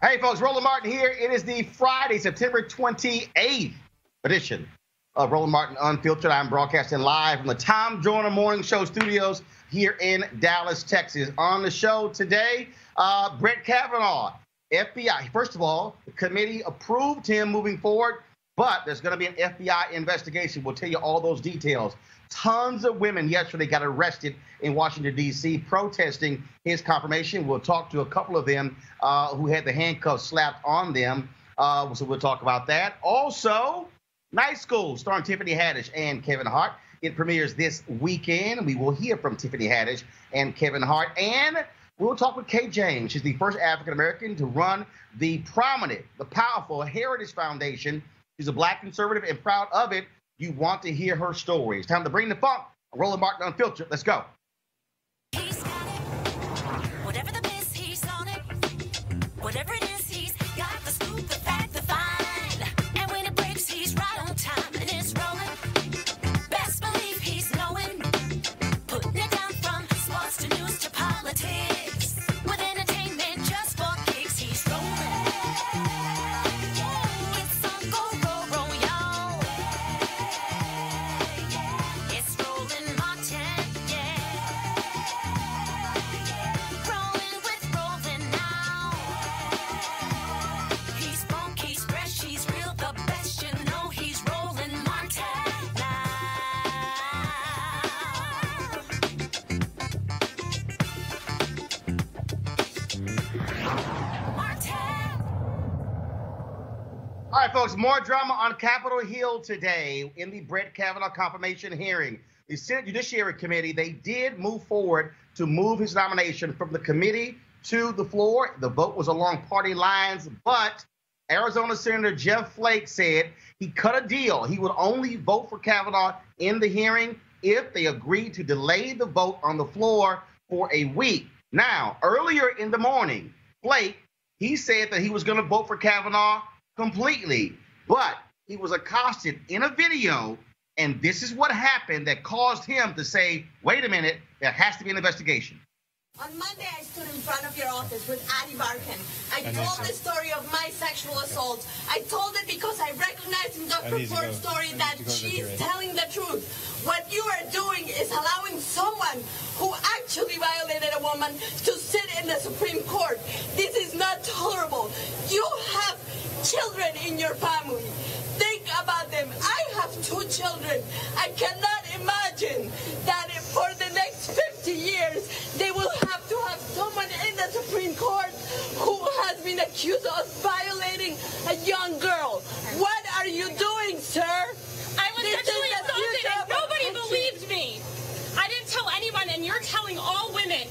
Hey, folks, Roland Martin here. It is the Friday, September 28th edition of Roland Martin Unfiltered. I'm broadcasting live from the Tom Joyner Morning Show studios here in Dallas, Texas. On the show today, Brett Kavanaugh, FBI. First of all, the committee approved him moving forward, but there's going to be an FBI investigation. We'll tell you all those details. Tons of women yesterday got arrested in Washington, D.C., protesting his confirmation. We'll talk to a couple of them who had the handcuffs slapped on them. So we'll talk about that. Also, Night School, starring Tiffany Haddish and Kevin Hart. It premieres this weekend. We will hear from Tiffany Haddish and Kevin Hart. And we'll talk with Kay James. She's the first African-American to run the prominent, the powerful Heritage Foundation. She's a Black conservative and proud of it. You want to hear her story. It's time to bring the funk. Roland Martin Unfiltered. Let's go. He's got it. Whatever the miss, he's on it. Whatever it is, he's got the scoop, the fact, the find. And when it breaks, he's right on time. And it's rolling. Best believe he's knowing. Putting it down from sports to news to politics. With entertainment just for kicks, he's rolling. It's on go, roll, roll, y'all. It's Roland Martin, yeah. Rolling with Roland now. He's funk, he's fresh, he's real, the best, you know he's Roland Martin now. Martin. All right, folks, more drama on Capitol Hill today in the Brett Kavanaugh confirmation hearing. The Senate Judiciary Committee, they did move forward to move his nomination from the committee to the floor. The vote was along party lines, but Arizona Senator Jeff Flake said he cut a deal. He would only vote for Kavanaugh in the hearing if they agreed to delay the vote on the floor for a week. Now, earlier in the morning, Flake, he said that he was going to vote for Kavanaugh completely, but he was accosted in a video, and this is what happened that caused him to say, wait a minute, there has to be an investigation. On Monday, I stood in front of your office with Addie Barkan. I told the story of my sexual assault. I told it because I recognized in Dr. Ford's story that she's telling the truth. What you are doing is allowing someone who actually violated a woman to sit in the Supreme Court. This is not tolerable. You have children in your family. Think about them. I have 2 children. I cannot imagine that for the next 50 50 years, they will have to have someone in the Supreme Court who has been accused of violating a young girl. What are you doing, sir? I was sexually assaulted and nobody believed me. I didn't tell anyone, and you're telling all women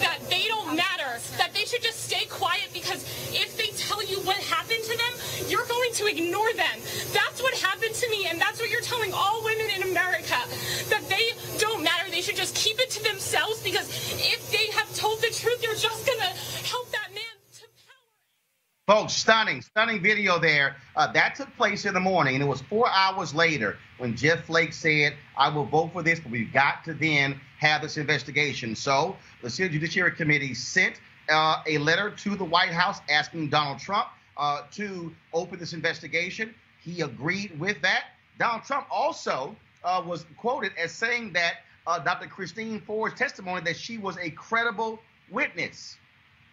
that they don't matter, that they should just stay quiet, because if they tell you what happened to them, you're going to ignore them. That's what happened to me, and that's what you're telling all women in America, that they don't matter. They should just keep it to themselves, because if they have told the truth, you're just going to help that man to power. Folks, stunning video there. That took place in the morning, and it was 4 hours later when Jeff Flake said, I will vote for this, but we've got to then have this investigation. So the Senate Judiciary Committee sent a letter to the White House asking Donald Trump to open this investigation. He agreed with that. Donald Trump also was quoted as saying that Dr. Christine Ford's testimony, that she was a credible witness.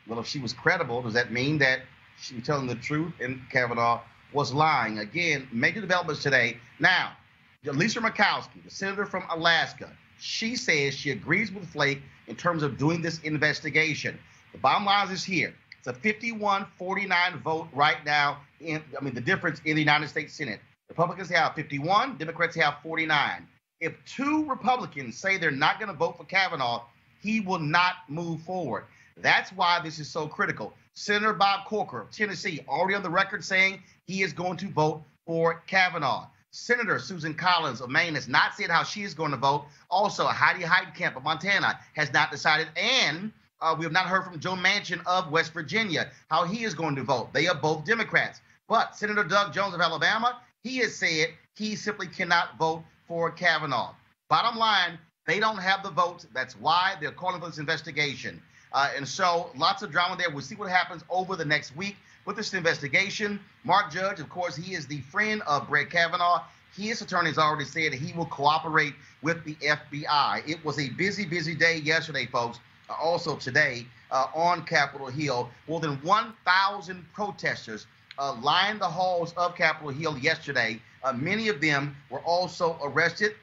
Well, if she was credible, does that mean that she was telling the truth and Kavanaugh was lying? Again, major developments today. Now, Lisa Murkowski, the senator from Alaska, she says she agrees with Flake in terms of doing this investigation. The bottom line is here. It's a 51-49 vote right now. The difference in the United States Senate. Republicans have 51, Democrats have 49. If two Republicans say they're not going to vote for Kavanaugh, he will not move forward. That's why this is so critical. Senator Bob Corker of Tennessee already on the record saying he is going to vote for Kavanaugh. Senator Susan Collins of Maine has not said how she is going to vote. Also, Heidi Heitkamp of Montana has not decided. And we have not heard from Joe Manchin of West Virginia how he is going to vote. They are both Democrats. But Senator Doug Jones of Alabama, he has said he simply cannot vote for Kavanaugh. Bottom line, they don't have the votes. That's why they're calling for this investigation. And so lots of drama there. We'll see what happens over the next week with this investigation. Mark Judge, of course, he is the friend of Brett Kavanaugh. His attorney has already said that he will cooperate with the FBI. It was a busy, busy day yesterday, folks. Also today on Capitol Hill, more than 1,000 protesters lined the halls of Capitol Hill yesterday. Many of them were also arrested.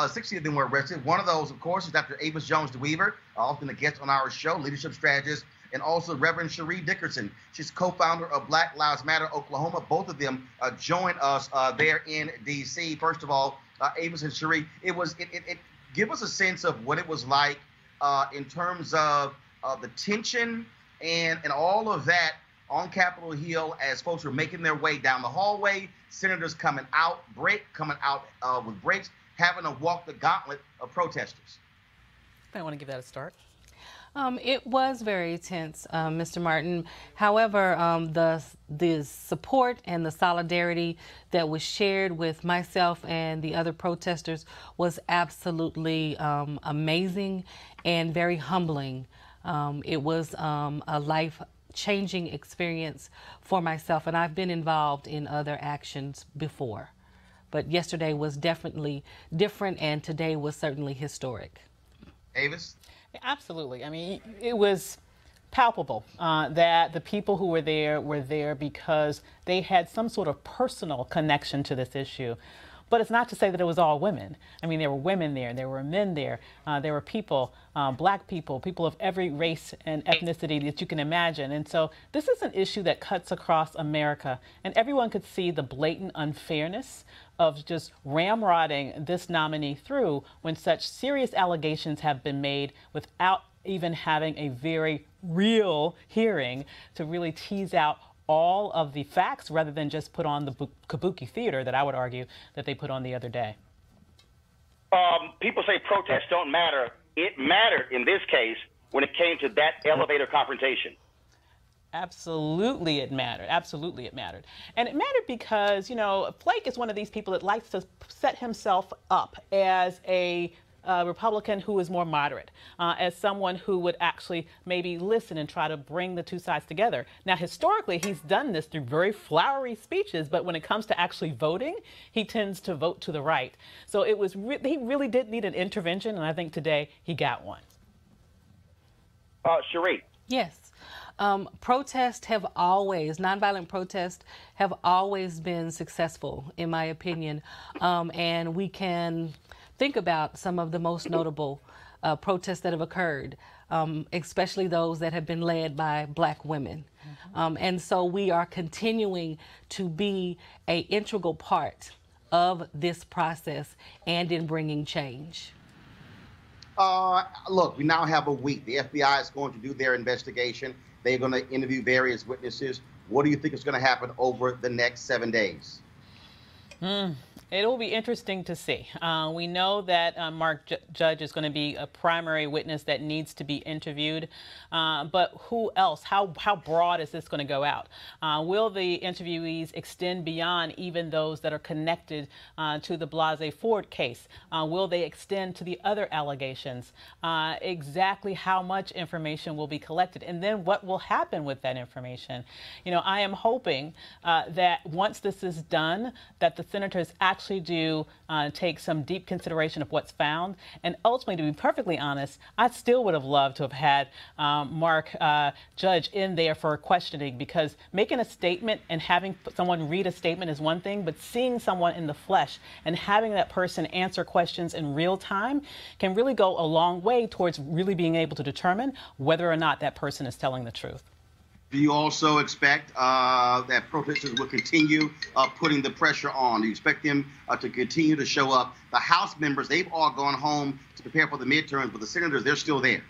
60 of them were arrested. One of those, of course, is Dr. Avis Jones-DeWeaver, often a guest on our show, leadership strategist, and also Reverend Cherie Dickerson. She's co-founder of Black Lives Matter Oklahoma. Both of them join us there in D.C. First of all, Avis and Cherie, it give us a sense of what it was like in terms of the tension and all of that on Capitol Hill as folks were making their way down the hallway, senators coming out with breaks, having to walk the gauntlet of protesters. I want to give that a start. It was very tense, Mr. Martin. However, the support and the solidarity that was shared with myself and the other protesters was absolutely amazing and very humbling. It was a life-changing experience for myself, and I've been involved in other actions before. But yesterday was definitely different, and today was certainly historic. Avis? Absolutely. I mean, it was palpable that the people who were there because they had some sort of personal connection to this issue. But it's not to say that it was all women. I mean, there were women there, there were men there, there were people, black people, people of every race and ethnicity that you can imagine. And so this is an issue that cuts across America, and everyone could see the blatant unfairness of just ramrodding this nominee through when such serious allegations have been made without even having a very real hearing to really tease out all of the facts rather than just put on the kabuki theater that I would argue that they put on the other day. People say protests don't matter. It mattered in this case when it came to that elevator confrontation. Absolutely it mattered. Absolutely it mattered. And it mattered because, you know, Flake is one of these people that likes to set himself up as a Republican who is more moderate, as someone who would actually maybe listen and try to bring the two sides together. Now, historically, he's done this through very flowery speeches, but when it comes to actually voting, he tends to vote to the right. So it was he really did need an intervention, and I think today he got one. Cherie. Yes. Protests have always, nonviolent protests have always been successful, in my opinion, and we can think about some of the most notable protests that have occurred, especially those that have been led by Black women. And so we are continuing to be an integral part of this process and in bringing change. Look, we now have a week. The FBI is going to do their investigation. They're going to interview various witnesses. What do you think is going to happen over the next 7 days? It will be interesting to see. We know that Mark Judge is going to be a primary witness that needs to be interviewed. But who else? How broad is this going to go out? Will the interviewees extend beyond even those that are connected to the Blasey Ford case? Will they extend to the other allegations? Exactly how much information will be collected? And then what will happen with that information? You know, I am hoping that once this is done, that the senators actually do take some deep consideration of what's found. And ultimately, to be perfectly honest, I still would have loved to have had Mark Judge in there for questioning, because making a statement and having someone read a statement is one thing, but seeing someone in the flesh and having that person answer questions in real time can really go a long way towards really being able to determine whether or not that person is telling the truth. Do you also expect that protesters will continue putting the pressure on? Do you expect them to continue to show up? The House members, they've all gone home to prepare for the midterms, but the senators, they're still there.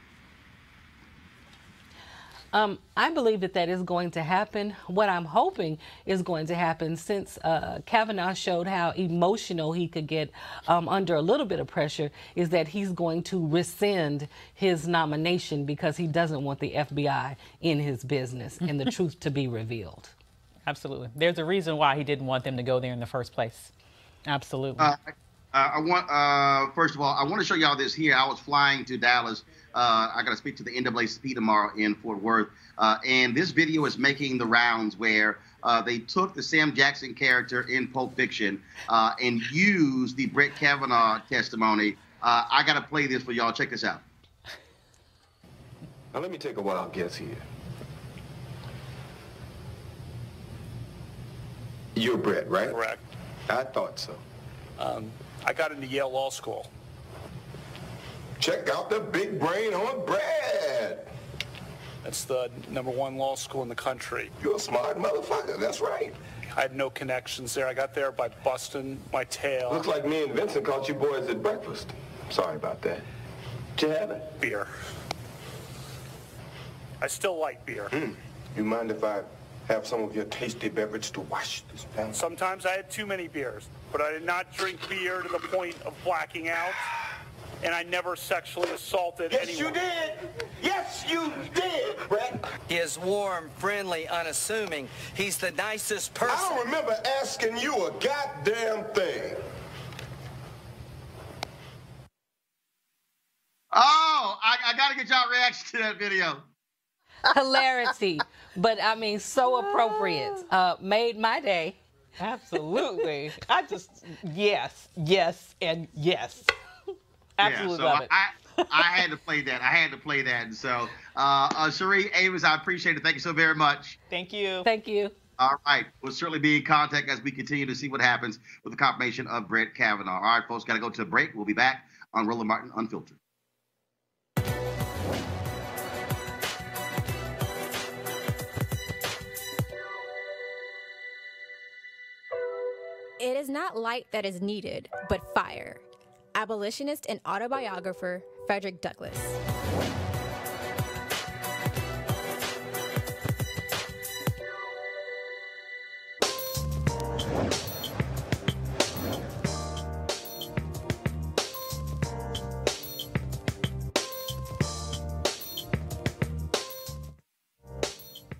I believe that is going to happen. What I'm hoping is going to happen, since Kavanaugh showed how emotional he could get under a little bit of pressure, is that he's going to rescind his nomination because he doesn't want the FBI in his business and the truth to be revealed. Absolutely. There's a reason why he didn't want them to go there in the first place. Absolutely. First of all, I want to show y'all this here. I was flying to Dallas. I got to speak to the NAACP tomorrow in Fort Worth. And this video is making the rounds where they took the Sam Jackson character in Pulp Fiction and used the Brett Kavanaugh testimony. I got to play this for y'all. Check this out. Now, let me take a wild guess here. You're Brett, right? Correct. I thought so. I got into Yale Law School. Check out the big brain on Brad. That's the #1 law school in the country. You're a smart motherfucker, that's right. I had no connections there. I got there by busting my tail. Looks like me and Vincent caught you boys at breakfast. Sorry about that. Did you have it? Beer. I still like beer. You mind if I have some of your tasty beverage to wash this down? Sometimes I had too many beers, but I did not drink beer to the point of blacking out. And I never sexually assaulted anyone. Yes, you did. Yes, you did, Brett. He is warm, friendly, unassuming. He's the nicest person. I don't remember asking you a goddamn thing. Oh, I got to get y'all reaction to that video. Hilarity, but I mean, so appropriate. Made my day. Absolutely. I just, yes, and yes. Absolutely love it. I had to play that. And so, Cherie, Avis, I appreciate it. Thank you so very much. Thank you. Thank you. All right. We'll certainly be in contact as we continue to see what happens with the confirmation of Brett Kavanaugh. All right, folks, got to go to a break. We'll be back on Roland Martin Unfiltered. It is not light that is needed, but fire. Abolitionist and autobiographer Frederick Douglass.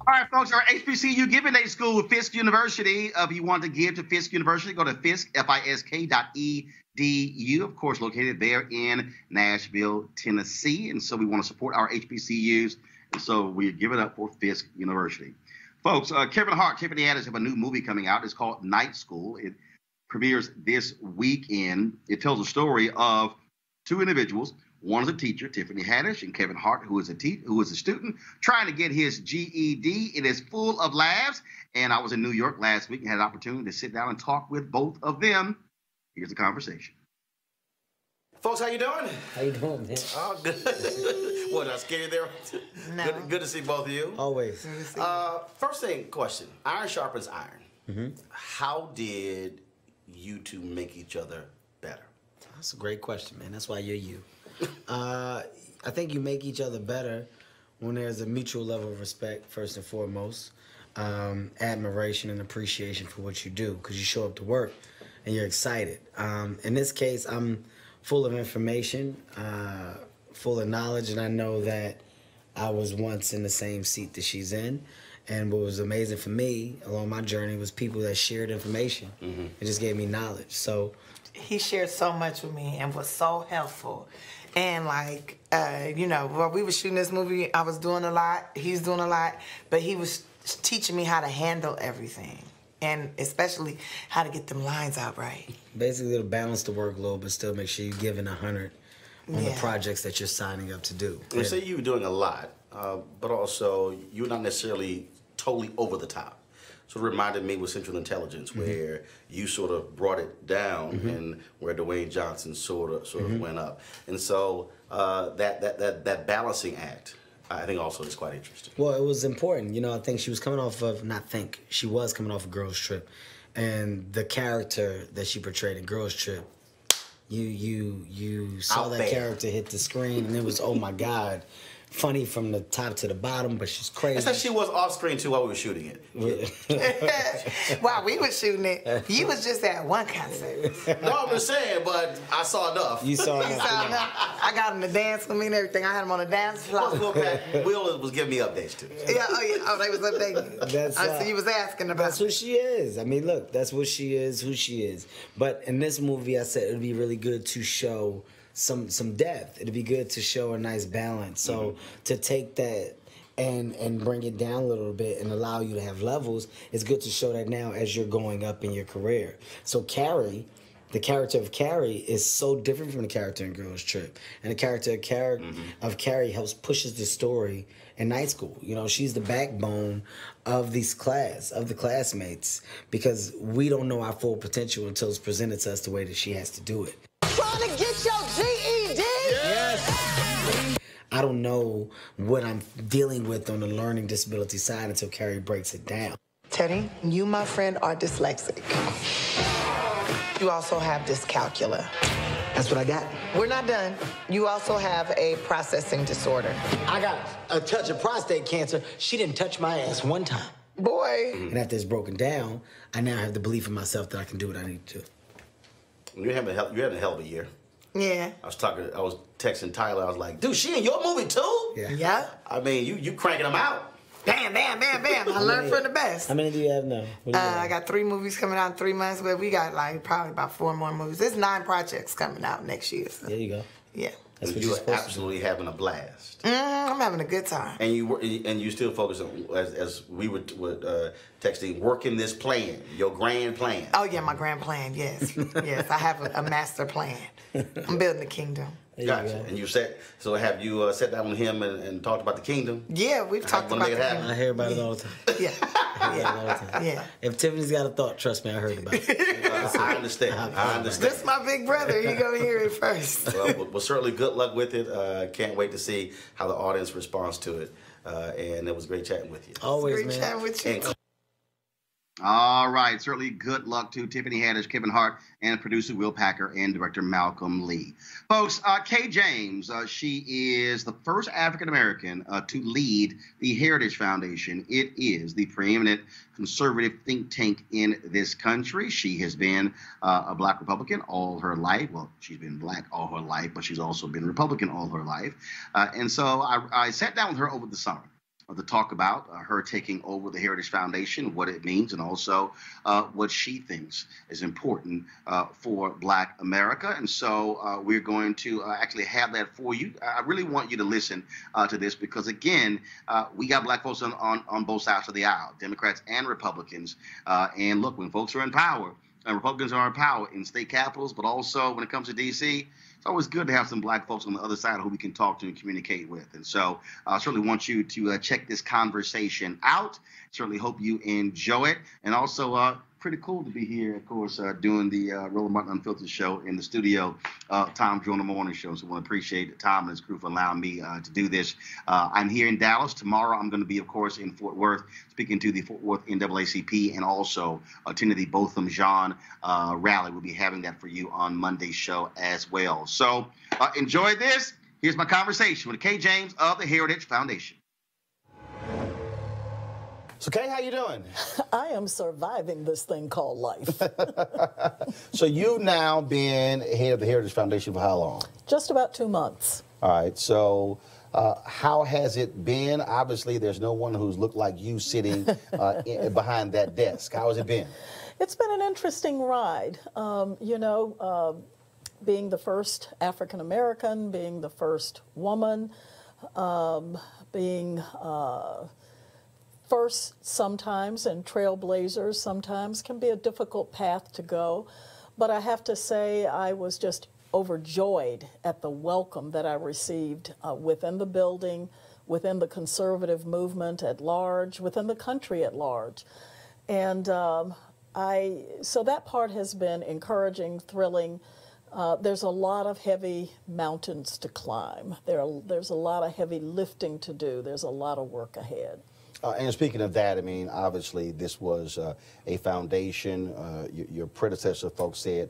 All right, folks, our HBCU Giving Day School with Fisk University. If you want to give to Fisk University, go to fisk.edu, of course, located there in Nashville, Tennessee. And so we want to support our HBCUs. And so we give it up for Fisk University. Folks, Kevin Hart, Tiffany Haddish have a new movie coming out. It's called Night School. It premieres this weekend. It tells a story of two individuals. One is a teacher, Tiffany Haddish, and Kevin Hart, who is a student trying to get his GED. It is full of laughs. And I was in New York last week and had an opportunity to sit down and talk with both of them. Here's the conversation. Folks, how you doing? How you doing, man? Oh, good. What, did I scare you there? No. Good to see both of you. Always. First thing, question. Iron sharpens iron. Mm-hmm. How did you two make each other better? That's a great question, man. That's why you're you. I think you make each other better when there's a mutual level of respect, first and foremost, admiration and appreciation for what you do, because you show up to work and you're excited. In this case, I'm full of information, full of knowledge, and I know that I was once in the same seat that she's in. And what was amazing for me along my journey was people that shared information. Mm-hmm. It just gave me knowledge. So he shared so much with me and was so helpful. And like, you know, while we were shooting this movie, I was doing a lot, he's doing a lot, but he was teaching me how to handle everything. And especially how to get them lines out right. Basically, to balance the workload, but still make sure you're giving 100 on the projects that you're signing up to do. You say you were doing a lot, but also you're not necessarily totally over the top. Sort of reminded me with Central Intelligence, where you sort of brought it down, and where Dwayne Johnson sort of went up. And so that balancing act, I think also is quite interesting. Well, it was important. You know, I think she was coming off of, she was coming off of Girls Trip. And the character that she portrayed in Girls Trip, you saw that character hit the screen, and it was, oh my God, funny from the top to the bottom, but she's crazy. It's like she was off screen too while we were shooting it. While we were shooting it, you was just at one concert. No, I'm just saying, but I saw enough. You saw enough. I got him to dance with me and everything. I had him on the dance floor. Will was giving me updates too. Yeah, they was updating. So you was asking about. That's who she is. I mean, look, that's what she is, who she is. But in this movie, I said it would be really good to show some depth. It'd be good to show a nice balance. So to take that and bring it down a little bit and allow you to have levels, it's good to show that now as you're going up in your career. So Carrie, the character of Carrie is so different from the character in Girls Trip. And the character of Carrie helps pushes the story in night school. You know, she's the backbone of the classmates, because we don't know our full potential until it's presented to us the way that she has to do it. Trying to get your GED? Yes. I don't know what I'm dealing with on the learning disability side until Carrie breaks it down. Teddy, you, my friend, are dyslexic. You also have dyscalculia. That's what I got. We're not done. You also have a processing disorder. I got a touch of prostate cancer. She didn't touch my ass one time. Boy. And after it's broken down, I now have the belief in myself that I can do what I need to do. You're having a hell of a year. Yeah. I was texting Tyler. I was like, dude, she in your movie too? Yeah. I mean, you cranking them out. Bam, bam, bam, bam. I learned from the best. How many do you have now? I got 3 movies coming out in 3 months, but we got like probably about 4 more movies. There's 9 projects coming out next year. So. There you go. Yeah. That's what you're absolutely having a blast. I'm having a good time. And you still focus on, as we were texting, working this plan, your grand plan. Oh yeah, my grand plan. Yes, yes. I have a master plan. I'm building the kingdom. Gotcha. And have you sat down with him and talked about the kingdom? Yeah, we've talked about the kingdom. I hear about it all the time. Yeah. If Tiffany's got a thought, trust me, I heard about it. I understand. This is my big brother. He gonna hear it first. Well, certainly good luck with it. Can't wait to see how the audience responds to it. And it was great chatting with you. Always, great chatting with you. All right. Certainly good luck to Tiffany Haddish, Kevin Hart, and producer Will Packer and director Malcolm Lee. Folks, Kay James, she is the first African-American to lead the Heritage Foundation. It is the preeminent conservative think tank in this country. She has been a Black Republican all her life. Well, she's been Black all her life, but she's also been Republican all her life. And so I sat down with her over the summer to talk about her taking over the Heritage Foundation, what it means, and also what she thinks is important for Black America. And so we're going to actually have that for you. I really want you to listen to this because, again, we got Black folks on both sides of the aisle, Democrats and Republicans. And look, when folks are in power, and Republicans are in power in state capitals, but also when it comes to D.C., it's always good to have some Black folks on the other side who we can talk to and communicate with. And so I certainly want you to check this conversation out. Certainly hope you enjoy it. And also pretty cool to be here, of course, doing the Roland Martin Unfiltered show in the studio, Tom Joyner the Morning Show. So I want to appreciate Tom and his crew for allowing me to do this. I'm here in Dallas. Tomorrow I'm going to be, of course, in Fort Worth, speaking to the Fort Worth NAACP and also attending the Botham Jean rally. We'll be having that for you on Monday's show as well. So enjoy this. Here's my conversation with Kay James of the Heritage Foundation. So, Kay, how you doing? I am surviving this thing called life. So you've now been head of the Heritage Foundation for how long? Just about 2 months. All right. So how has it been? Obviously, there's no one who's looked like you sitting behind that desk. How has it been? It's been an interesting ride. Being the first African American, being the first woman, being first sometimes and trailblazers sometimes can be a difficult path to go. But I have to say I was just overjoyed at the welcome that I received within the building, within the conservative movement at large, within the country at large. And so that part has been encouraging, thrilling. There's a lot of heavy mountains to climb. There's a lot of heavy lifting to do. There's a lot of work ahead. And speaking of that, I mean, obviously this was a foundation. Your predecessor folks said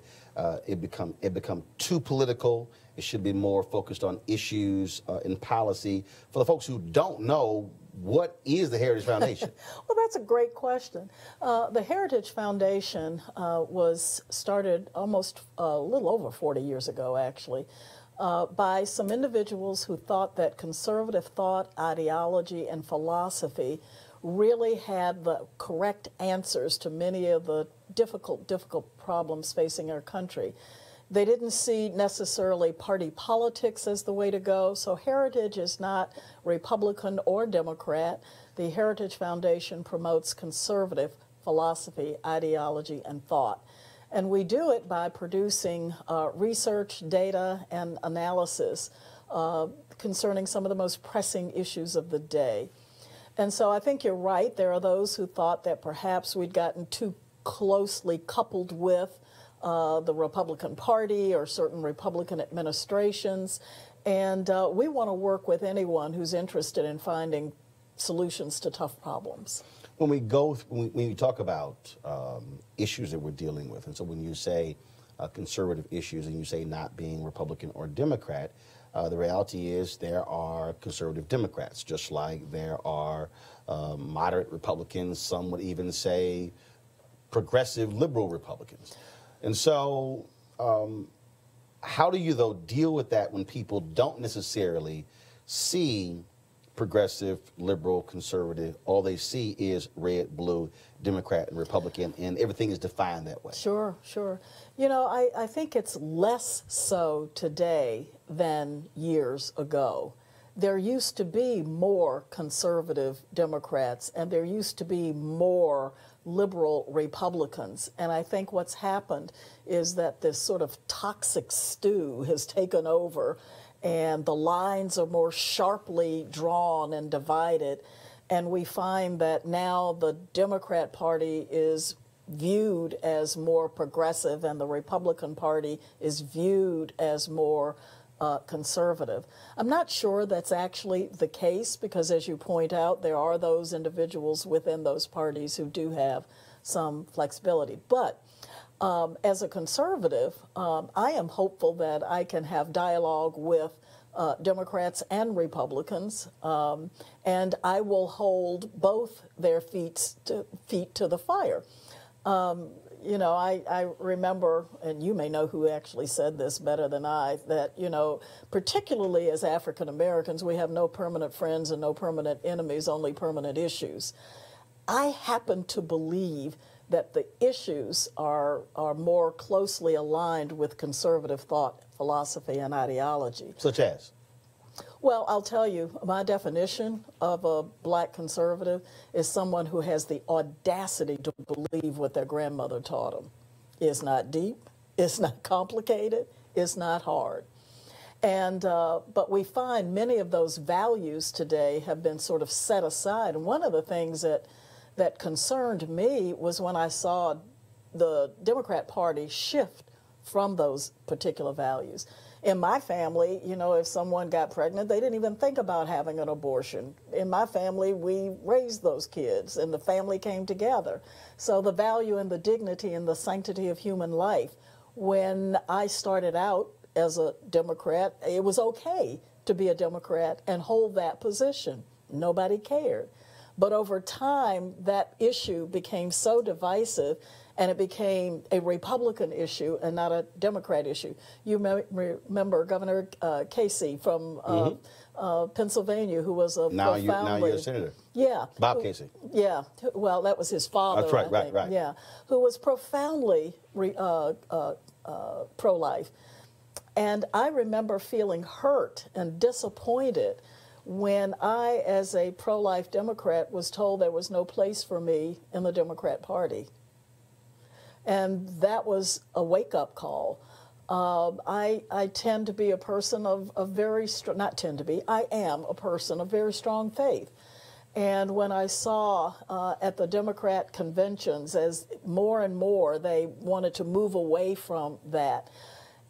it become too political. It should be more focused on issues and policy. For the folks who don't know, what is the Heritage Foundation? Well, that's a great question. The Heritage Foundation was started almost a little over 40 years ago, actually, by some individuals who thought that conservative thought, ideology, and philosophy really had the correct answers to many of the difficult problems facing our country. They didn't see necessarily party politics as the way to go, so Heritage is not Republican or Democrat. The Heritage Foundation promotes conservative philosophy, ideology, and thought. And we do it by producing research, data, and analysis concerning some of the most pressing issues of the day. And so I think you're right. There are those who thought that perhaps we'd gotten too closely coupled with the Republican Party or certain Republican administrations. And we want to work with anyone who's interested in finding solutions to tough problems. When we talk about issues that we're dealing with, and so when you say conservative issues and you say not being Republican or Democrat, the reality is there are conservative Democrats, just like there are moderate Republicans. Some would even say progressive liberal Republicans. And so how do you, though, deal with that when people don't necessarily see progressive, liberal, conservative? All they see is red, blue, Democrat, and Republican, and everything is defined that way. Sure, sure. You know, I think it's less so today than years ago. There used to be more conservative Democrats, and there used to be more liberal Republicans. And I think what's happened is that this sort of toxic stew has taken over, and the lines are more sharply drawn and divided. And we find that now the Democrat Party is viewed as more progressive and the Republican Party is viewed as more conservative. I'm not sure that's actually the case because, as you point out, there are those individuals within those parties who do have some flexibility. But as a conservative, I am hopeful that I can have dialogue with Democrats and Republicans, and I will hold both their feet to the fire. You know, I remember, and you may know who actually said this better than I, that, you know, particularly as African Americans, we have no permanent friends and no permanent enemies, only permanent issues. I happen to believe that the issues are more closely aligned with conservative thought, philosophy, and ideology. Such as? Well, I'll tell you, my definition of a black conservative is someone who has the audacity to believe what their grandmother taught them. It's not deep, it's not complicated, it's not hard. And but we find many of those values today have been sort of set aside. And one of the things that concerned me was when I saw the Democrat Party shift from those particular values. In my family, you know, if someone got pregnant, they didn't even think about having an abortion. In my family, we raised those kids, and the family came together. So the value and the dignity and the sanctity of human life. When I started out as a Democrat, it was okay to be a Democrat and hold that position. Nobody cared. But over time, that issue became so divisive, and it became a Republican issue and not a Democrat issue. You remember Governor Casey from Pennsylvania, who was a now profoundly... you're a senator. Yeah. Bob Casey. Yeah. Well, that was his father. That's right, I think. right. Yeah. Who was profoundly pro-life. And I remember feeling hurt and disappointed when I, as a pro-life Democrat, was told there was no place for me in the Democrat Party. And that was a wake-up call. I tend to be a person of very strong, not tend to be, I am a person of very strong faith. And when I saw at the Democrat conventions, as more and more they wanted to move away from that.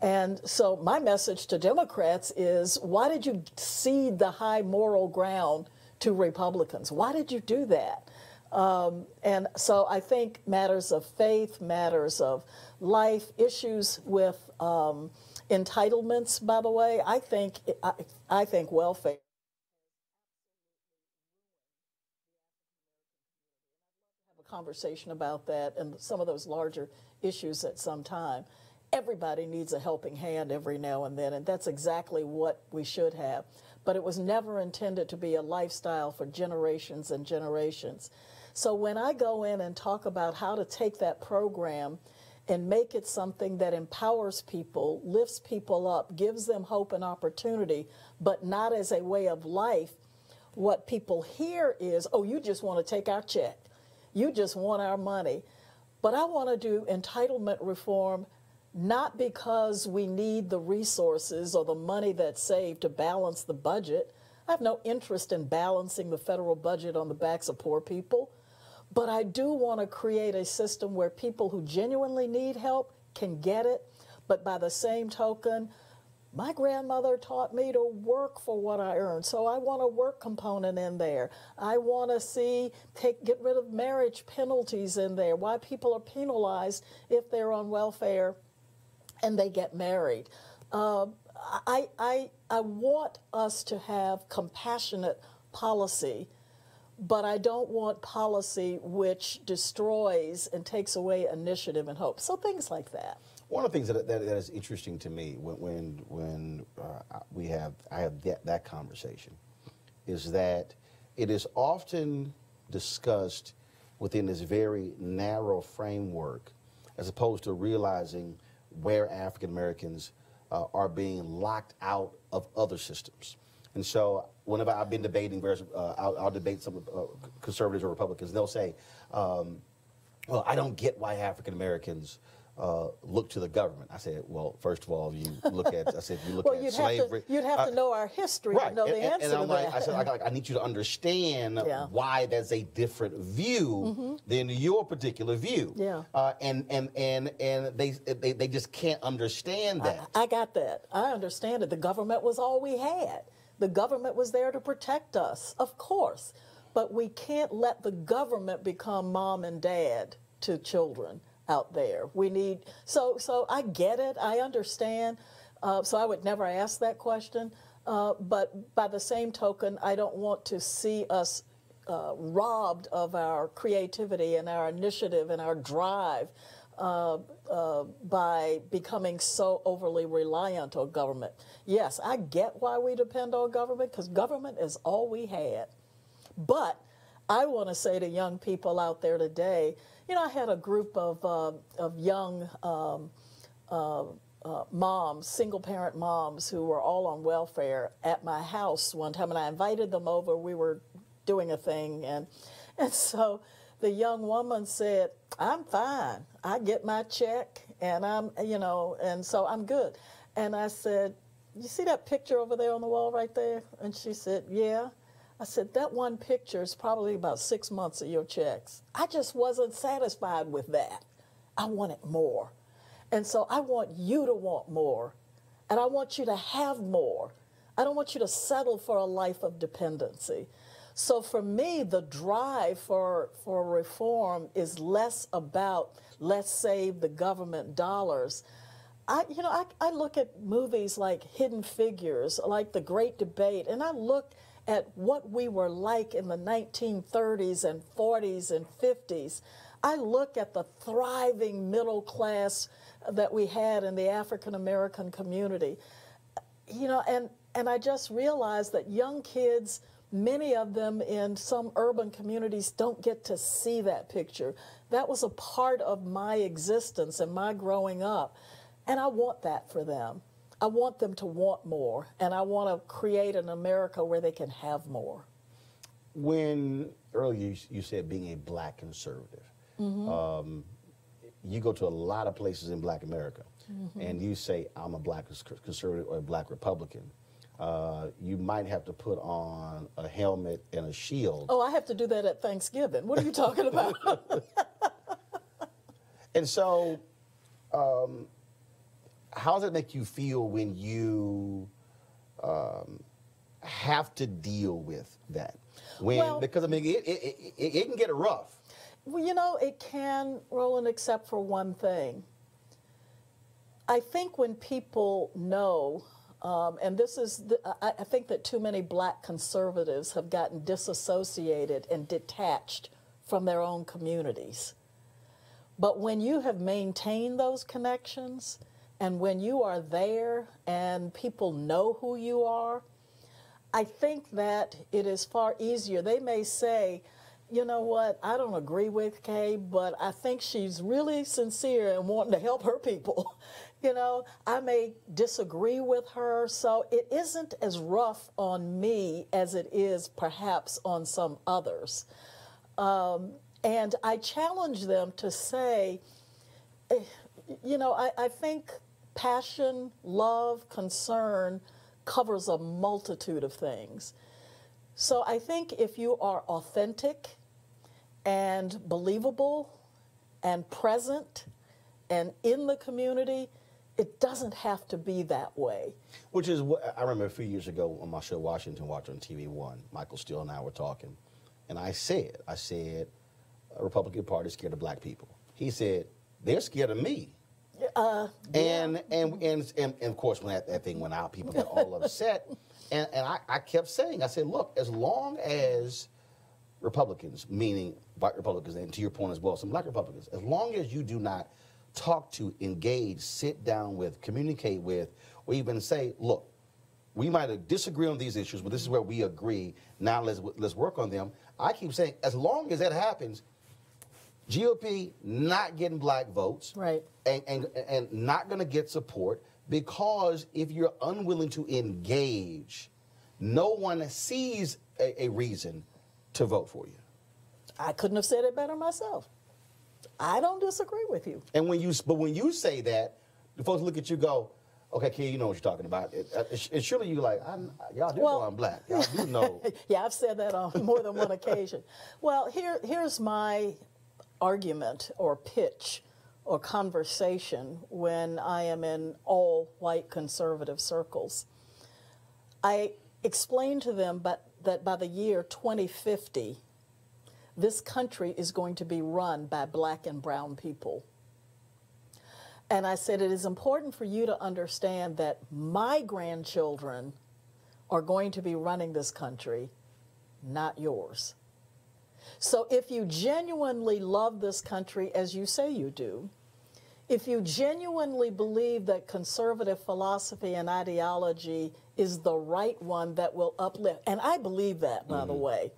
And so my message to Democrats is, why did you cede the high moral ground to Republicans? Why did you do that? And so I think matters of faith, matters of life, issues with entitlements, by the way, I think welfare. Have a conversation about that and some of those larger issues at some time. Everybody needs a helping hand every now and then, and that's exactly what we should have. But it was never intended to be a lifestyle for generations and generations. So when I go in and talk about how to take that program and make it something that empowers people, lifts people up, gives them hope and opportunity, but not as a way of life, what people hear is, oh, you just want to take our check. You just want our money. But I want to do entitlement reform not because we need the resources or the money that's saved to balance the budget. I have no interest in balancing the federal budget on the backs of poor people. But I do want to create a system where people who genuinely need help can get it. But by the same token, my grandmother taught me to work for what I earn, so I want a work component in there. I want to get rid of marriage penalties in there, why people are penalized if they're on welfare and they get married. I want us to have compassionate policy, but I don't want policy which destroys and takes away initiative and hope. So things like that. One of the things that is interesting to me when I have that conversation is that it is often discussed within this very narrow framework, as opposed to realizing where African Americans are being locked out of other systems. And so whenever I've been debating, I'll debate some conservatives or Republicans, and they'll say, well, I don't get why African Americans look to the government. I said, well, first of all, you look at, at slavery. You'd have to know our history to know the answer to that. I said, I need you to understand why that's a different view than your particular view. Yeah. And they just can't understand that. I got that. I understand it. The government was all we had. The government was there to protect us, of course. But we can't let the government become mom and dad to children out there. We need, so I get it, I understand, so I would never ask that question, but by the same token, I don't want to see us robbed of our creativity and our initiative and our drive by becoming so overly reliant on government. Yes, I get why we depend on government, because government is all we had. But I want to say to young people out there today, you know, I had a group of young moms, single-parent moms who were all on welfare at my house one time, and I invited them over. We were doing a thing, and so the young woman said, I'm fine. I get my check, and and so I'm good. And I said, you see that picture over there on the wall right there? And she said, yeah. I said, that one picture is probably about 6 months of your checks. I just wasn't satisfied with that. I wanted more. And so I want you to want more. And I want you to have more. I don't want you to settle for a life of dependency. So for me, the drive for reform is less about let's save the government dollars. I look at movies like Hidden Figures, like The Great Debate, and I look at what we were like in the 1930s and 40s and 50s. I look at the thriving middle class that we had in the African American community, and I just realized that young kids, many of them in some urban communities, don't get to see that picture. That was a part of my existence and my growing up, and I want that for them. I want them to want more, and I want to create an America where they can have more. When earlier you said being a black conservative, you go to a lot of places in black America, and you say, I'm a black conservative or a black Republican. You might have to put on a helmet and a shield. Oh, I have to do that at Thanksgiving. What are you talking about? And so, how does it make you feel when you have to deal with that? Because I mean, it can get rough. Well, it can, Roland, except for one thing. I think when people know, and this is, I think that too many black conservatives have gotten disassociated and detached from their own communities. But when you have maintained those connections, and when you are there and people know who you are, I think that it is far easier. They may say, you know what, I don't agree with Kay, but I think she's really sincere and wanting to help her people. I may disagree with her, so it isn't as rough on me as it is perhaps on some others. And I challenge them to say, I think passion, love, concern covers a multitude of things. So I think if you are authentic and believable and present and in the community, it doesn't have to be that way. Which is what I remember a few years ago on my show Washington Watch on TV1, Michael Steele and I were talking, and I said, a Republican Party is scared of black people. He said, they're scared of me. And of course, when that thing went out, people got all upset. And I kept saying, I said, look, as long as Republicans, meaning white Republicans, and to your point as well, some black Republicans, as long as you do not talk to, engage, sit down with, communicate with, or even say, look, we might disagree on these issues, but this is where we agree. Now let's work on them. I keep saying, as long as that happens, GOP not getting black votes, right, and not going to get support, because if you're unwilling to engage, no one sees a reason to vote for you. I couldn't have said it better myself. I don't disagree with you. And when you say that, the folks look at you, go, okay, kid, you know what you're talking about. And surely you like, y'all do know I'm black. Y'all do know. Yeah, I've said that on more than one occasion. Well, here's my argument or pitch or conversation when I am in all white conservative circles. I explain to them that by the year 2050, this country is going to be run by black and brown people. And I said, it is important for you to understand that my grandchildren are going to be running this country, not yours. So if you genuinely love this country, as you say you do, if you genuinely believe that conservative philosophy and ideology is the right one that will uplift, and I believe that, by the way,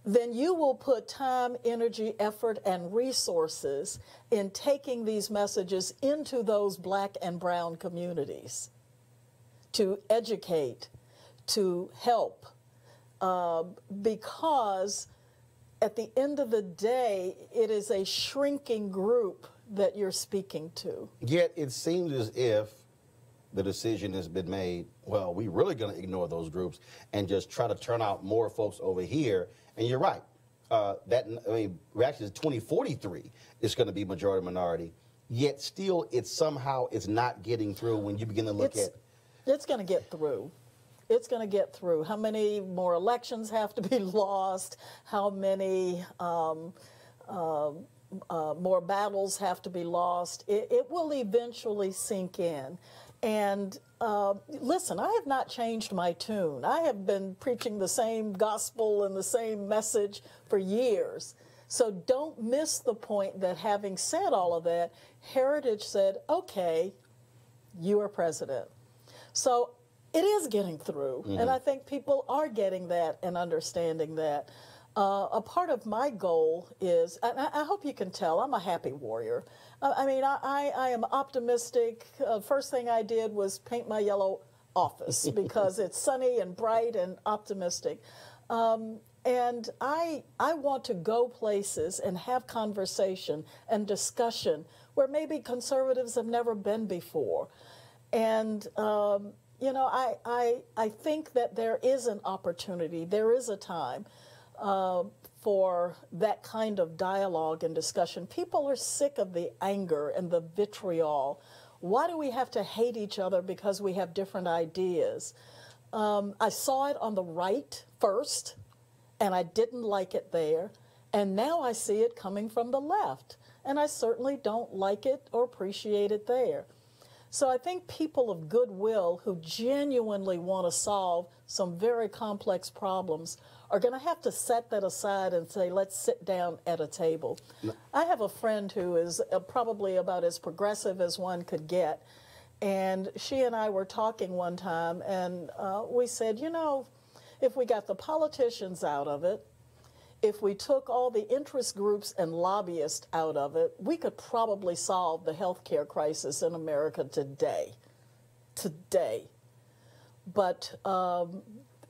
then you will put time, energy, effort, and resources in taking these messages into those black and brown communities to educate, to help, because at the end of the day, it is a shrinking group that you're speaking to. Yet it seems as if the decision has been made, well, we're really going to ignore those groups and just try to turn out more folks over here. And you're right. Actually, 2043 is going to be majority minority. Yet still, it's not getting through when you begin to look at. It's going to get through. It's going to get through. How many more elections have to be lost? How many more battles have to be lost? It will eventually sink in. And listen, I have not changed my tune. I have been preaching the same gospel and the same message for years. So don't miss the point that having said all of that, Heritage said, okay, you are president. So it is getting through, and I think people are getting that and understanding that. A part of my goal is, and I hope you can tell, I'm a happy warrior. I am optimistic. First thing I did was paint my yellow office because it's sunny and bright and optimistic. And I want to go places and have conversation and discussion where maybe conservatives have never been before. And you know, I think that there is an opportunity, there is a time for that kind of dialogue and discussion. People are sick of the anger and the vitriol. Why do we have to hate each other because we have different ideas? I saw it on the right first, and I didn't like it there. And now I see it coming from the left, and I certainly don't like it or appreciate it there. So I think people of goodwill who genuinely want to solve some very complex problems are going to have to set that aside and say, let's sit down at a table. I have a friend who is probably about as progressive as one could get, and she and I were talking one time, and we said, you know, if we got the politicians out of it, if we took all the interest groups and lobbyists out of it, we could probably solve the healthcare crisis in America today. But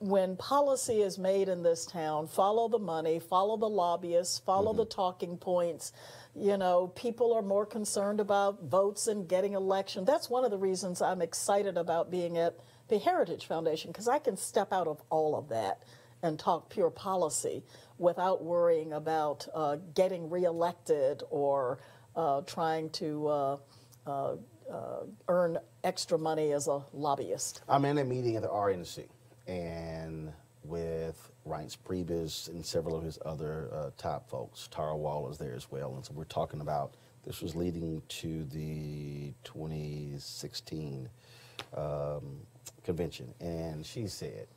when policy is made in this town, follow the money, follow the lobbyists, follow the talking points. You know, people are more concerned about votes and getting elections. That's one of the reasons I'm excited about being at the Heritage Foundation, because I can step out of all of that and talk pure policy without worrying about getting reelected or trying to earn extra money as a lobbyist. I'm in a meeting at the RNC, and with Reince Priebus and several of his other top folks. Tara Wall is there as well, and so we're talking about, this was leading to the 2016 convention, and she said,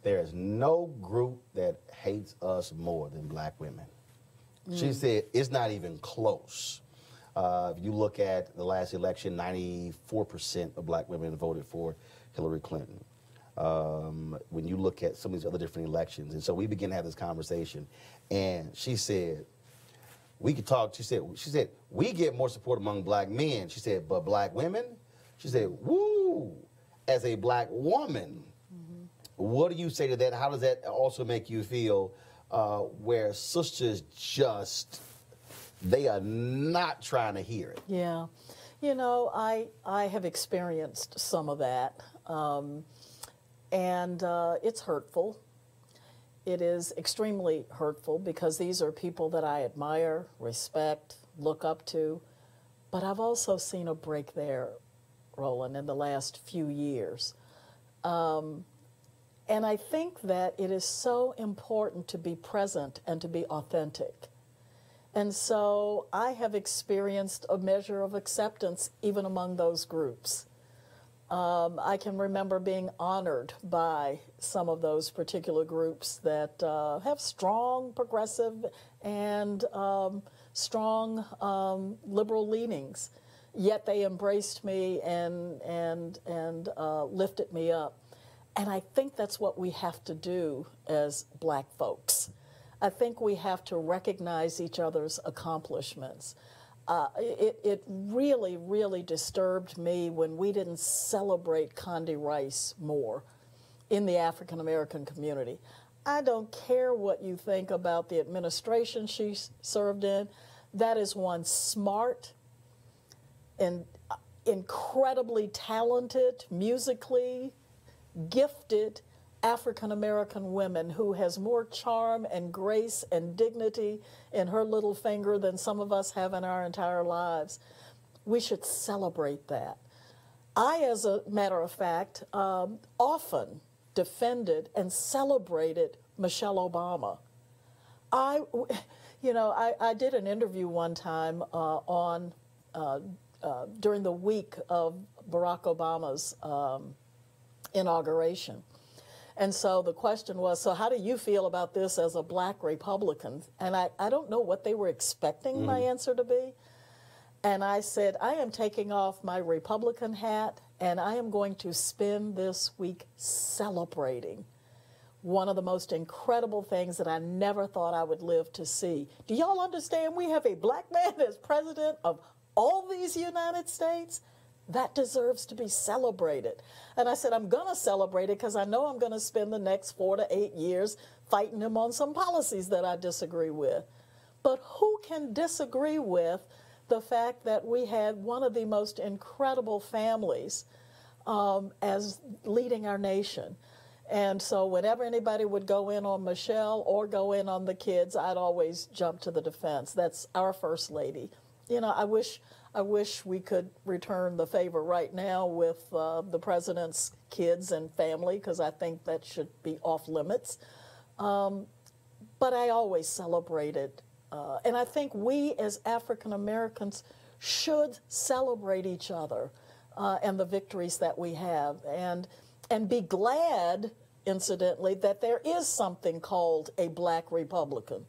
there is no group that hates us more than black women. She said, it's not even close. If you look at the last election, 94% of black women voted for Hillary Clinton. When you look at some of these other different elections, and so we began to have this conversation, and she said, we could talk, she said, we get more support among black men. She said, but black women? She said, woo, as a black woman, what do you say to that? How does that also make you feel where sisters just, they are not trying to hear it? Yeah. You know, I have experienced some of that, and it's hurtful. It is extremely hurtful because these are people that I admire, respect, look up to, but I've also seen a break there, Roland, in the last few years. And I think that it is so important to be present and to be authentic. And so I have experienced a measure of acceptance even among those groups. I can remember being honored by some of those particular groups that have strong progressive and strong liberal leanings, yet they embraced me and lifted me up. And I think that's what we have to do as black folks. I think we have to recognize each other's accomplishments. It really, really disturbed me when we didn't celebrate Condi Rice more in the African American community. I don't care what you think about the administration she served in. That is one smart and incredibly talented, musically gifted African American women who has more charm and grace and dignity in her little finger than some of us have in our entire lives. We should celebrate that. I, as a matter of fact, often defended and celebrated Michelle Obama. I did an interview one time during the week of Barack Obama's inauguration. And so the question was, so how do you feel about this as a black Republican? And I don't know what they were expecting my answer to be. And I said, I am taking off my Republican hat, and I am going to spend this week celebrating one of the most incredible things that I never thought I would live to see. Do y'all understand we have a black man as president of all these United States? That deserves to be celebrated. And I said, I'm going to celebrate it because I know I'm going to spend the next 4 to 8 years fighting him on some policies that I disagree with. But who can disagree with the fact that we had one of the most incredible families as leading our nation? And so whenever anybody would go in on Michelle or go in on the kids, I'd always jump to the defense. That's our First Lady. You know, I wish we could return the favor right now with the president's kids and family, because I think that should be off limits. But I always celebrated. And I think we as African Americans should celebrate each other and the victories that we have, and be glad, incidentally, that there is something called a black Republican.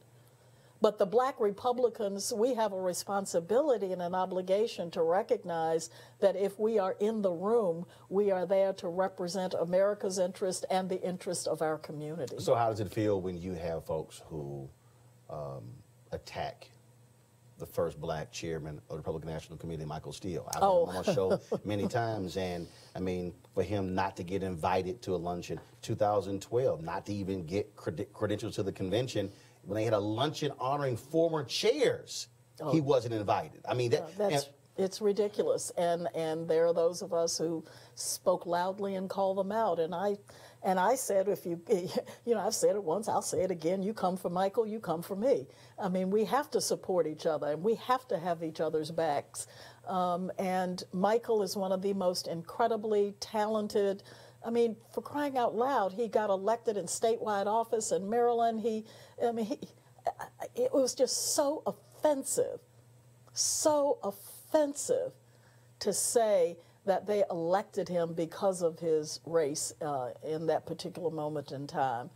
But the black Republicans, we have a responsibility and an obligation to recognize that if we are in the room, we are there to represent America's interest and the interest of our community. So how does it feel when you have folks who attack the first black chairman of the Republican National Committee, Michael Steele? I've been on my show many times, and I mean, for him not to get invited to a luncheon, 2012, not to even get credentials to the convention, when they had a luncheon honoring former chairs, he wasn't invited. I mean, it's ridiculous, and there are those of us who spoke loudly and called them out. And I said, if you know, I've said it once, I'll say it again. You come for Michael, you come for me. I mean, we have to support each other, and we have to have each other's backs. And Michael is one of the most incredibly talented. I mean, for crying out loud, he got elected in statewide office in Maryland. It was just so offensive to say that they elected him because of his race in that particular moment in time.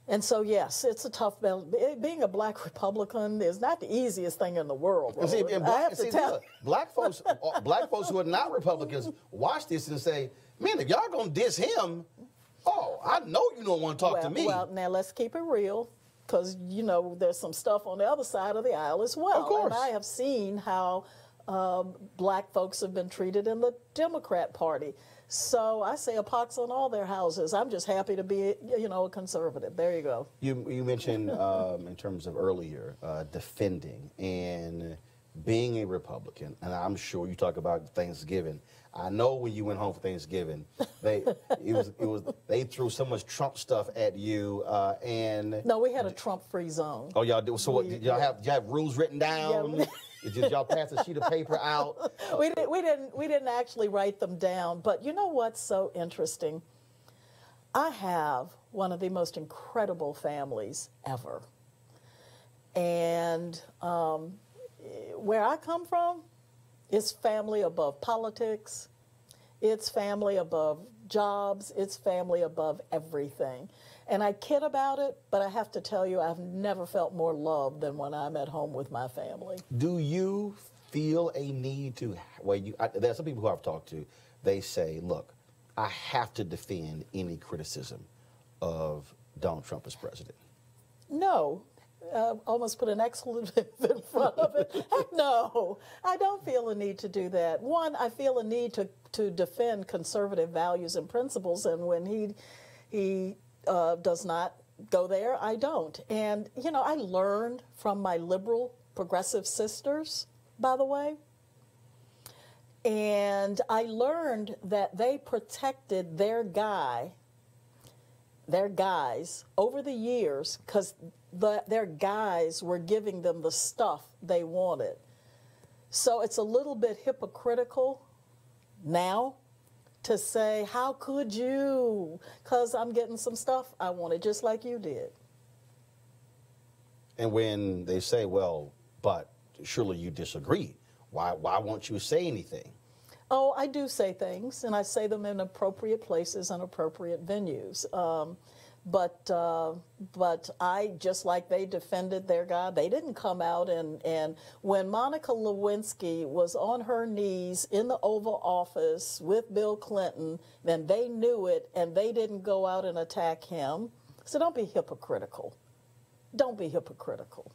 And so, yes, it's a tough battle. Being a black Republican is not the easiest thing in the world. Black folks who are not Republicans watch this and say, man, if y'all gonna diss him, I know you don't want to talk to me. Well, now let's keep it real, because, you know, there's some stuff on the other side of the aisle as well. Of course. And I have seen how black folks have been treated in the Democrat Party. So I say a pox on all their houses. I'm just happy to be, you know, a conservative. There you go. You mentioned in terms of earlier defending and being a Republican, and I'm sure you talk about Thanksgiving. I know when you went home for Thanksgiving, they threw so much Trump stuff at you, and no, we had a Trump-free zone. Oh, y'all do. So what, did y'all have rules written down? Yeah. Did y'all pass a sheet of paper out? We didn't actually write them down. But you know what's so interesting? I have one of the most incredible families ever, and where I come from, it's family above politics, it's family above jobs, it's family above everything. And I kid about it, but I have to tell you, I've never felt more loved than when I'm at home with my family. Do you feel a need to, there are some people who I've talked to, they say, look, I have to defend any criticism of Donald Trump as president? No. Almost put an expletive in front of it. Heck no, I don't feel a need to do that. One, I feel a need to defend conservative values and principles, and when he does not go there, I don't. And, you know, I learned from my liberal progressive sisters, by the way, and I learned that they protected their guy their guys over the years, because their guys were giving them the stuff they wanted. So it's a little bit hypocritical now to say, how could you? Because I'm getting some stuff I wanted, just like you did. And when they say, well, but surely you disagree, why won't you say anything? Oh, I do say things, and I say them in appropriate places and appropriate venues. But I, just like they defended their guy, they didn't come out and when Monica Lewinsky was on her knees in the Oval Office with Bill Clinton, then they knew it and they didn't go out and attack him. So don't be hypocritical. Don't be hypocritical.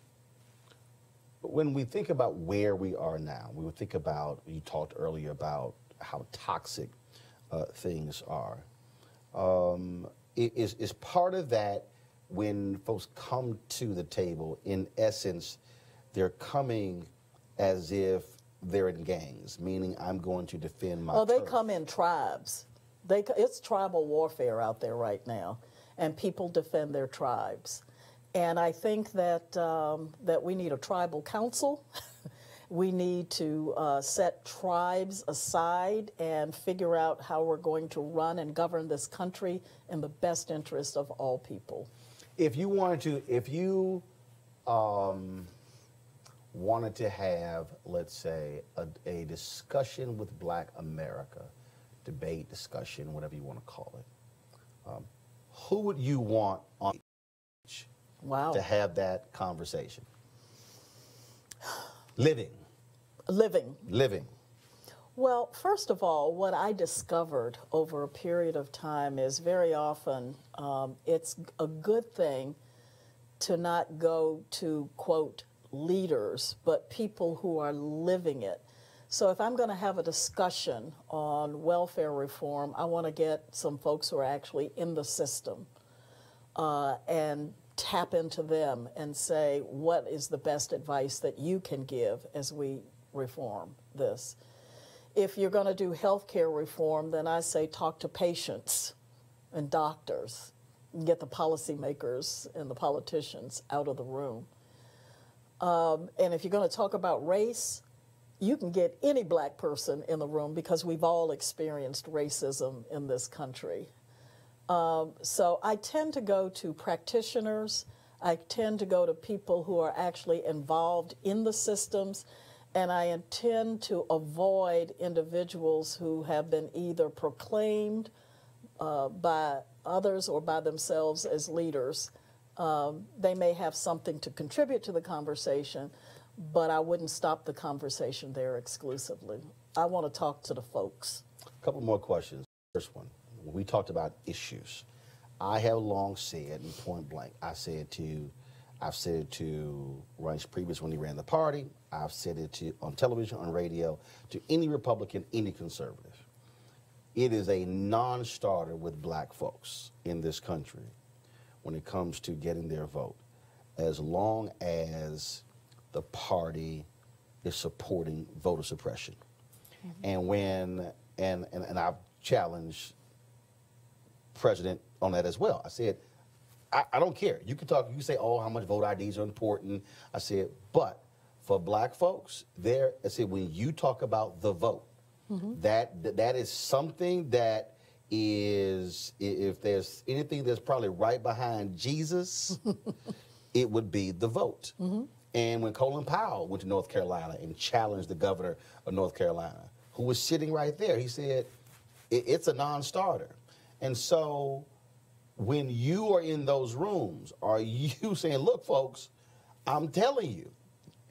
But when we think about where we are now, we would think about, you talked earlier about how toxic things are. Is part of that when folks come to the table, in essence, they're coming as if they're in gangs, meaning I'm going to defend my Oh, they turf. come in tribes. It's tribal warfare out there right now, and people defend their tribes. And I think that that we need a tribal council. We need to set tribes aside and figure out how we're going to run and govern this country in the best interest of all people. If you wanted to, wanted to have, let's say, a discussion with Black America, debate, discussion, whatever you want to call it, who would you want on stage to have that conversation? Living. Well, first of all, what I discovered over a period of time is very often it's a good thing to not go to, quote, leaders, but people who are living it. So if I'm going to have a discussion on welfare reform, I want to get some folks who are actually in the system and tap into them and say, what is the best advice that you can give as we reform this? If you're going to do health care reform, then I say talk to patients and doctors and get the policymakers and the politicians out of the room. And if you're going to talk about race, you can get any Black person in the room because we've all experienced racism in this country. So I tend to go to practitioners. I tend to go to people who are actually involved in the systems. And I intend to avoid individuals who have been either proclaimed by others or by themselves as leaders. They may have something to contribute to the conversation, but I wouldn't stop the conversation there exclusively. I want to talk to the folks. A couple more questions. First one, when we talked about issues, I have long said, in point blank, I've said it to Reince Priebus when he ran the party. I've said it to on television, on radio, to any Republican, any conservative. It is a non-starter with Black folks in this country when it comes to getting their vote, as long as the party is supporting voter suppression. Mm-hmm. And I've challenged President on that as well. I said, I don't care. You can talk, you say, oh, how much voter IDs are important. I said, but for Black folks, I said, when you talk about the vote, mm-hmm. that is something that is, if there's anything that's probably right behind Jesus, it would be the vote. Mm-hmm. And when Colin Powell went to North Carolina and challenged the governor of North Carolina, who was sitting right there, he said, it's a non-starter. And so when you are in those rooms, are you saying, look, folks, I'm telling you,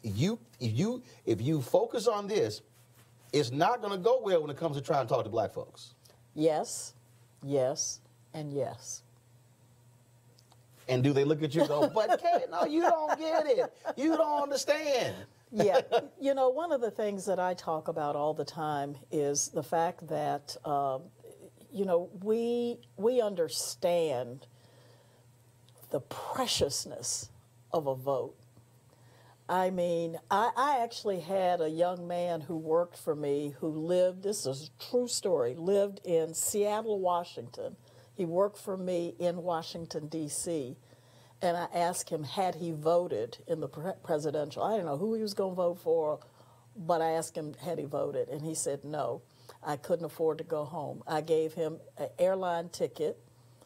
if you focus on this, it's not going to go well when it comes to trying to talk to Black folks? Yes, yes, and yes. And do they look at you and go, but Kate, no, you don't get it. You don't understand. Yeah. You know, one of the things that I talk about all the time is the fact that, you know, we understand the preciousness of a vote. I mean, I actually had a young man who worked for me who lived, this is a true story, lived in Seattle, Washington. He He worked for me in Washington, D.C., and I asked him, had he voted in the presidential? I didn't know who he was going to vote for, but I asked him, had he voted? And he said no. I couldn't afford to go home. I gave him an airline ticket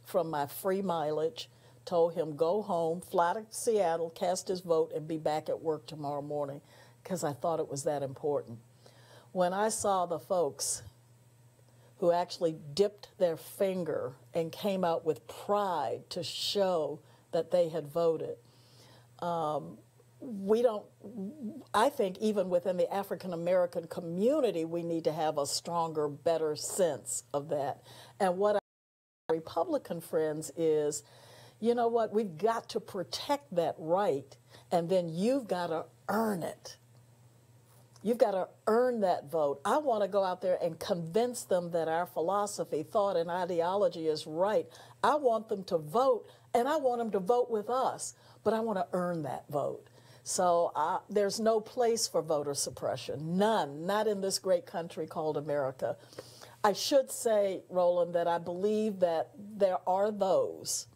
from my free mileage, told him go home, fly to Seattle, cast his vote, and be back at work tomorrow morning, because I thought it was that important. When I saw the folks who actually dipped their finger and came out with pride to show that they had voted, I think even within the African American community, we need to have a stronger, better sense of that. And what I Republican friends is, you know what, we've got to protect that right, and then you've got to earn it. You've got to earn that vote. I want to go out there and convince them that our philosophy, thought, and ideology is right. I want them to vote, and I want them to vote with us, but I want to earn that vote. So there's no place for voter suppression, none, not in this great country called America. I should say, Roland, that I believe that there are those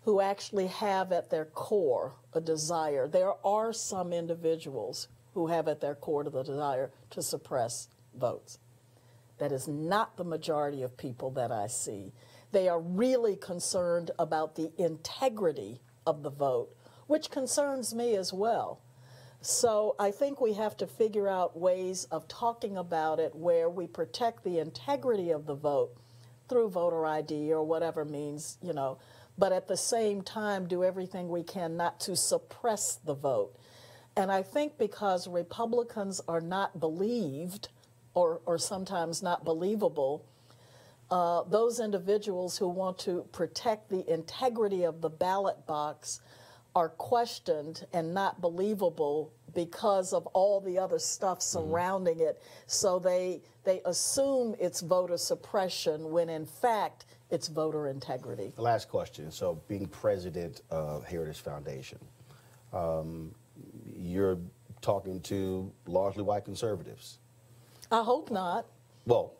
who actually have at their core a desire. There are some individuals who have at their core the desire to suppress votes. That is not the majority of people that I see. They are really concerned about the integrity of the vote, which concerns me as well. So I think we have to figure out ways of talking about it where we protect the integrity of the vote through voter ID or whatever means, you know, but at the same time do everything we can not to suppress the vote. And I think because Republicans are not believed or sometimes not believable, those individuals who want to protect the integrity of the ballot box are questioned and not believable because of all the other stuff surrounding it. So they assume it's voter suppression when in fact it's voter integrity. The last question. So being president of Heritage Foundation, you're talking to largely white conservatives. I hope not. Well,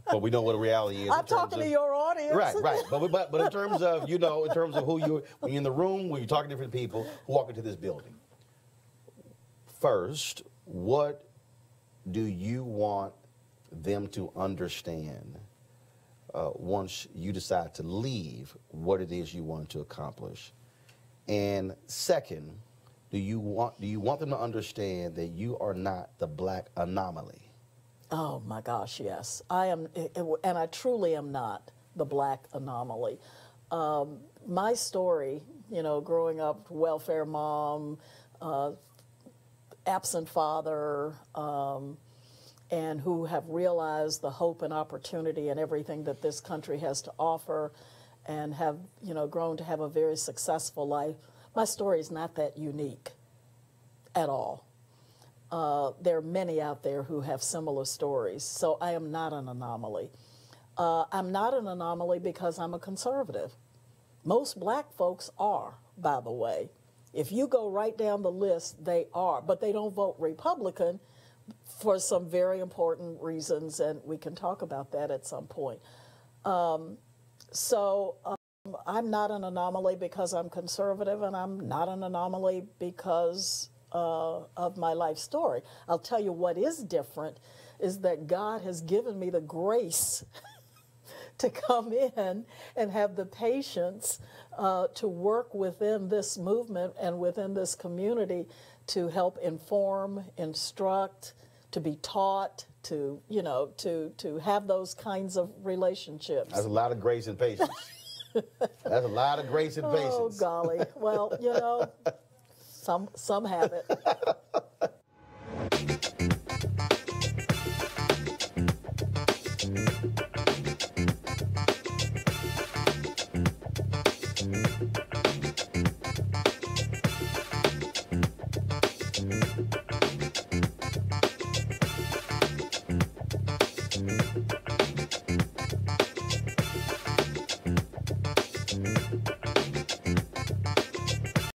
but we know what the reality is. I'm talking to your audience. Right, right. But in terms of, you know, in terms of who when you're in the room, when you're talking to different people who walk into this building, first, what do you want them to understand once you decide to leave what it is you want to accomplish? And second, do you want them to understand that you are not the black anomaly? Oh my gosh, yes. I am, and I truly am not the black anomaly. My story, you know, growing up, welfare mom, absent father, and who have realized the hope and opportunity and everything that this country has to offer and have, you know, grown to have a very successful life. My story is not that unique at all. There are many out there who have similar stories, so I am not an anomaly. I'm not an anomaly because I'm a conservative. Most black folks are, by the way. If you go right down the list, they are, but they don't vote Republican for some very important reasons, and we can talk about that at some point. I'm not an anomaly because I'm conservative, and I'm not an anomaly because of my life story. I'll tell you what is different is that God has given me the grace to come in and have the patience to work within this movement and within this community to help inform, instruct, to be taught, to, you know, to have those kinds of relationships. That's a lot of grace and patience. That's a lot of grace and patience. Oh, golly. Well, you know, some have it.